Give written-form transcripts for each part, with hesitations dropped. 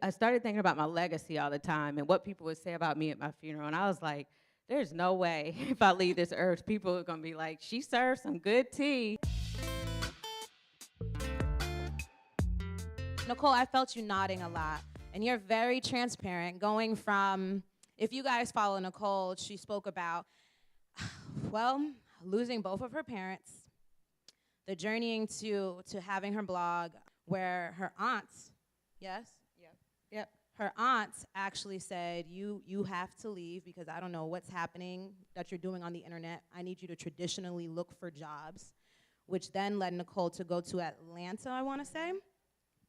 I started thinking about my legacy all the time and what people would say about me at my funeral. And I was like, there's no way if I leave this earth, people are going to be like, she served some good tea. Necole, I felt you nodding a lot, and you're very transparent, going from, if you guys follow Necole, she spoke about, well, losing both of her parents, the journeying to having her blog, where her aunts, yes? Yep. Her aunts actually said, you have to leave because I don't know what's happening that you're doing on the internet. I need you to traditionally look for jobs, which then led Necole to go to Atlanta, I want to say.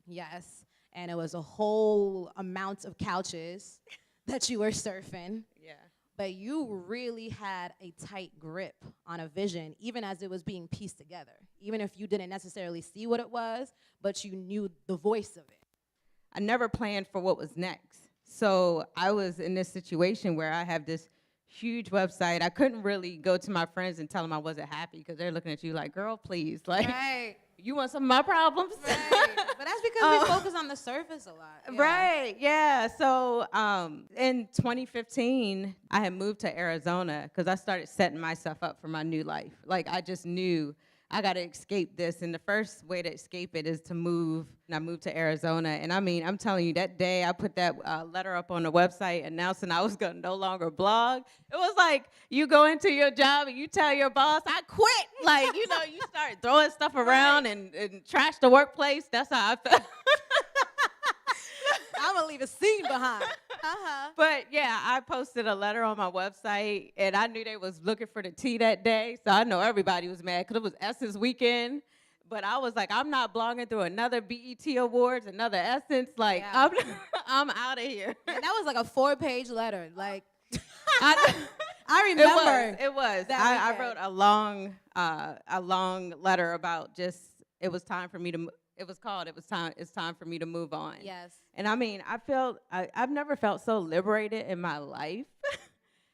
Yes, and it was a whole amount of couches that you were surfing. Yeah. But you really had a tight grip on a vision, even as it was being pieced together. Even if you didn't necessarily see what it was, but you knew the voice of it. I never planned for what was next. So I was in this situation where I have this huge website. I couldn't really go to my friends and tell them I wasn't happy because they're looking at you like, girl, please. Like, Right. You want some of my problems? Right. But that's because we focus on the surface a lot. Yeah. Right, yeah. So in 2015, I had moved to Arizona because I started setting myself up for my new life. Like, I just knew I got to escape this. And the first way to escape it is to move. And I moved to Arizona. And I mean, I'm telling you, that day I put that letter up on the website announcing I was going to no longer blog. It was like you go into your job and you tell your boss, I quit. Like, you know, you start throwing stuff around and trash the workplace. That's how I felt. I'm going to leave a scene behind. But yeah, I posted a letter on my website, and I knew they was looking for the tea that day, so I know everybody was mad because it was Essence weekend. But I was like, I'm not blogging through another BET Awards, another Essence. Like, Yeah. I'm out of here. And that was like a 4-page letter. Like, I remember. It was. that I wrote a long letter about just it was time for me to. It's time for me to move on. Yes. And I mean, I've never felt so liberated in my life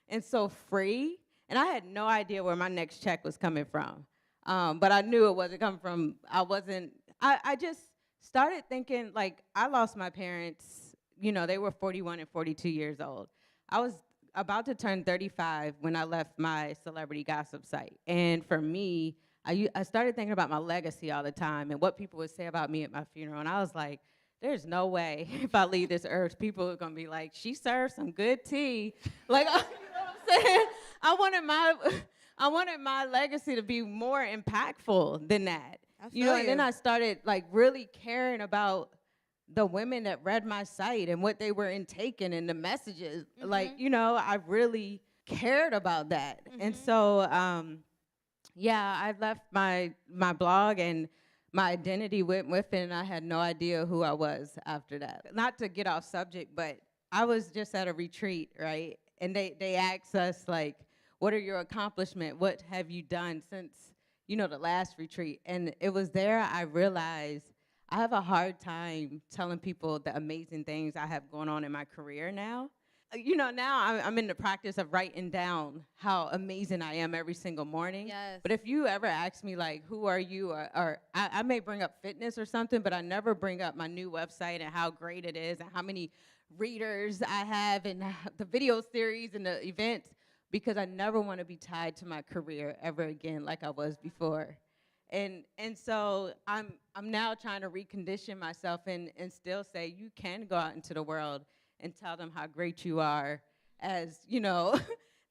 and so free. And I had no idea where my next check was coming from. But I knew it wasn't coming from, I just started thinking, like, I lost my parents, you know, they were 41 and 42 years old. I was about to turn 35 when I left my celebrity gossip site. And for me, I started thinking about my legacy all the time and what people would say about me at my funeral. And I was like, there's no way if I leave this earth, people are going to be like, she served some good tea. Like, you know what I'm saying? I wanted my legacy to be more impactful than that. You know, and then I started, like, really caring about the women that read my site and what they were intaking and the messages. Mm-hmm. Like, you know, I really cared about that. Mm-hmm. And so, yeah, I left my blog and my identity went with it, and I had no idea who I was after that. Not to get off subject, but I was just at a retreat, right? And they asked us, like, what are your accomplishments? What have you done since, you know, the last retreat? And it was there I realized I have a hard time telling people the amazing things I have going on in my career now. You know, now I'm in the practice of writing down how amazing I am every single morning. Yes. But if you ever ask me, like, who are you? Or I may bring up fitness or something, but I never bring up my new website and how great it is and how many readers I have and the video series and the events, because I never want to be tied to my career ever again like I was before. And so I'm now trying to recondition myself and still say you can go out into the world and tell them how great you are as, you know,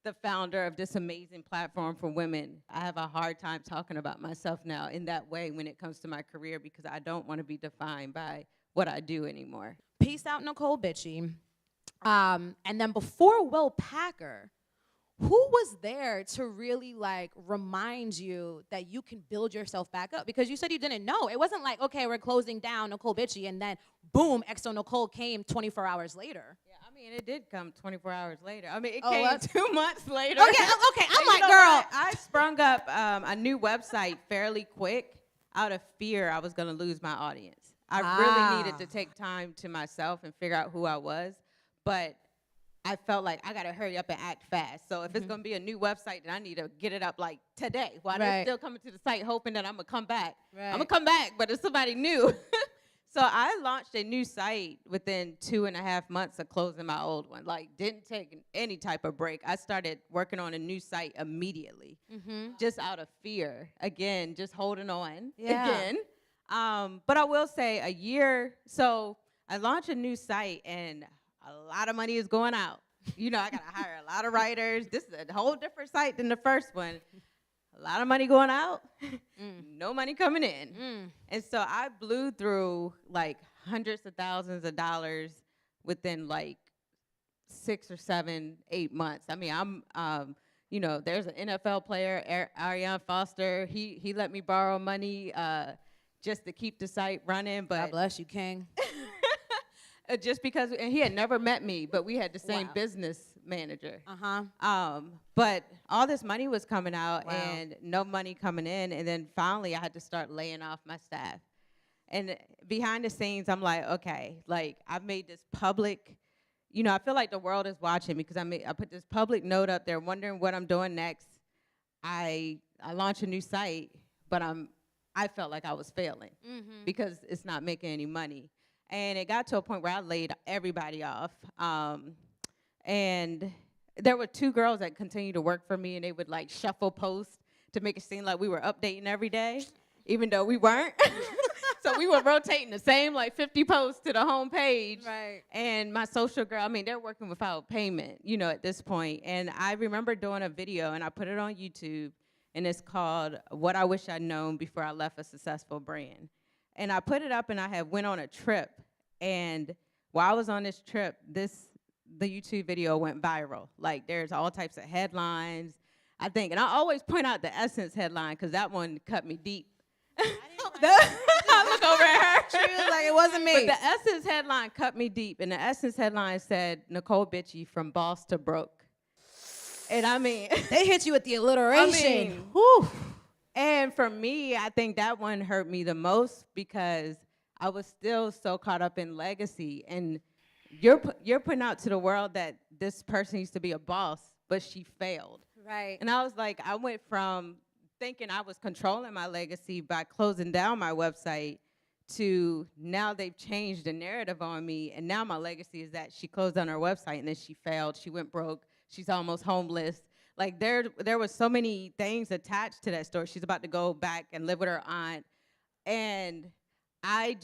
the founder of this amazing platform for women. I have a hard time talking about myself now in that way when it comes to my career because I don't want to be defined by what I do anymore. Peace out, Necole Bitchie. And then before Will Packer, who was there to really, like, remind you that you can build yourself back up? Because you said you didn't know. It wasn't like, okay, we're closing down Necole Bitchie, and then, boom, XO Necole came 24 hours later. Yeah, I mean, it did come 24 hours later. I mean, it came 2 months later. Okay, I'm like, girl. I sprung up a new website fairly quick out of fear I was going to lose my audience. I really needed to take time to myself and figure out who I was, but I felt like I got to hurry up and act fast. So if it's going to be a new website, then I need to get it up, like, today while they're still coming to the site hoping that I'm going to come back. Right. I'm going to come back, but it's somebody new. So I launched a new site within 2.5 months of closing my old one. Like, didn't take any type of break. I started working on a new site immediately, just out of fear. Again, just holding on again. But I will say a year, so I launched a new site and a lot of money is going out. You know, I got to hire a lot of writers. This is a whole different site than the first one. A lot of money going out, no money coming in. And so I blew through like hundreds of thousands of dollars within like 6 or 7, 8 months. I mean, I'm, you know, there's an NFL player, Ariane Foster. He let me borrow money just to keep the site running. But God bless you, King. just because, and he had never met me, but we had the same business manager. But all this money was coming out and no money coming in. And then finally I had to start laying off my staff. And behind the scenes, I'm like, okay, like I've made this public, you know, I feel like the world is watching me because I put this public note up there wondering what I'm doing next. I launched a new site, but I felt like I was failing because it's not making any money. And it got to a point where I laid everybody off. And there were 2 girls that continued to work for me, and they would like shuffle posts to make it seem like we were updating every day, even though we weren't. So we were rotating the same like 50 posts to the home page. Right. And my social girl, I mean, they're working without payment, you know, at this point. And I remember doing a video, and I put it on YouTube, and it's called What I Wish I'd Known Before I Left a Successful Brand. And I put it up, and I had went on a trip. And while I was on this trip, the YouTube video went viral. Like, there's all types of headlines, I think. And I always point out the Essence headline, because that one cut me deep. I look over at her. She was like, it wasn't me. But the Essence headline cut me deep. And the Essence headline said, Necole Bitchy from boss to broke. And I mean. They hit you with the alliteration. I mean, whew. And for me, I think that one hurt me the most because I was still so caught up in legacy. And you're putting out to the world that this person used to be a boss, but she failed. Right. And I was like, I went from thinking I was controlling my legacy by closing down my website to now they've changed the narrative on me. And now my legacy is that she closed down her website and then she failed. She went broke. She's almost homeless. Like there was so many things attached to that story. She's about to go back and live with her aunt. And I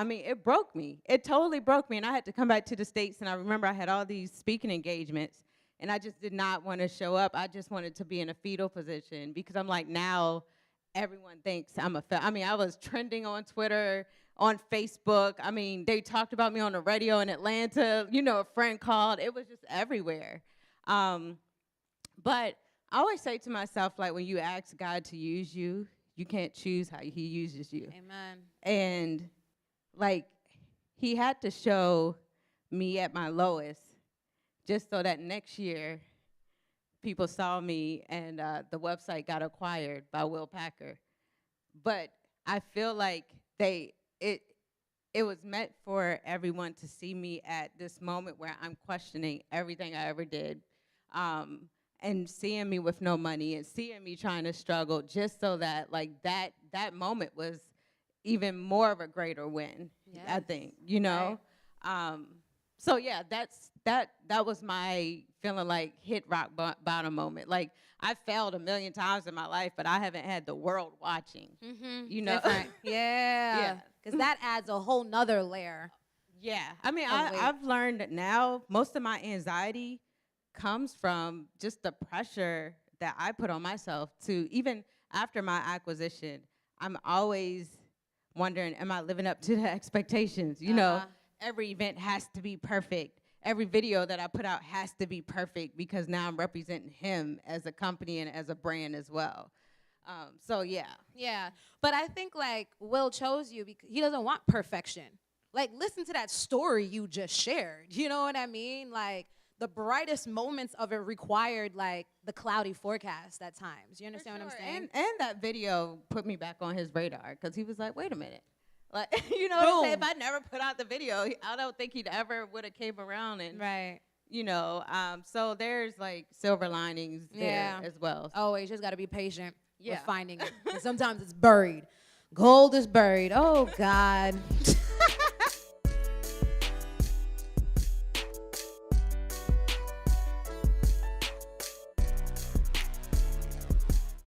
mean, it broke me. It totally broke me. And I had to come back to the States. And I remember I had all these speaking engagements. And I just did not want to show up. I just wanted to be in a fetal position because I'm like, now everyone thinks I'm I mean, I was trending on Twitter, on Facebook. I mean, they talked about me on the radio in Atlanta. You know, a friend called. It was just everywhere. But I always say to myself, like, when you ask God to use you, you can't choose how he uses you. Amen. And, like, he had to show me at my lowest just so that next year people saw me and the website got acquired by Will Packer. But I feel like it was meant for everyone to see me at this moment where I'm questioning everything I ever did. And seeing me with no money and seeing me trying to struggle just so that, like, that moment was even more of a greater win, yes. I think, you know? Right. So, yeah, that was my feeling like hit rock bottom moment. Like, I failed a million times in my life, but I haven't had the world watching, you know? Different. Yeah. Because that adds a whole nother layer. Yeah. I mean, I've learned that now most of my anxiety comes from just the pressure that I put on myself to, even after my acquisition, I'm always wondering, am I living up to the expectations? You know, every event has to be perfect. Every video that I put out has to be perfect because now I'm representing him as a company and as a brand as well. So, yeah. Yeah, but I think, like, Will chose you because he doesn't want perfection. Like, listen to that story you just shared. You know what I mean? Like, the brightest moments of it required, like, the cloudy forecast at times. You understand what I'm saying? And that video put me back on his radar because he was like, wait a minute. Like, you know what I'm saying? If I never put out the video, I don't think he'd ever would have came around and, you know. So there's, like, silver linings there as well. Always just got to be patient with finding it. And sometimes it's buried. Gold is buried. Oh, God.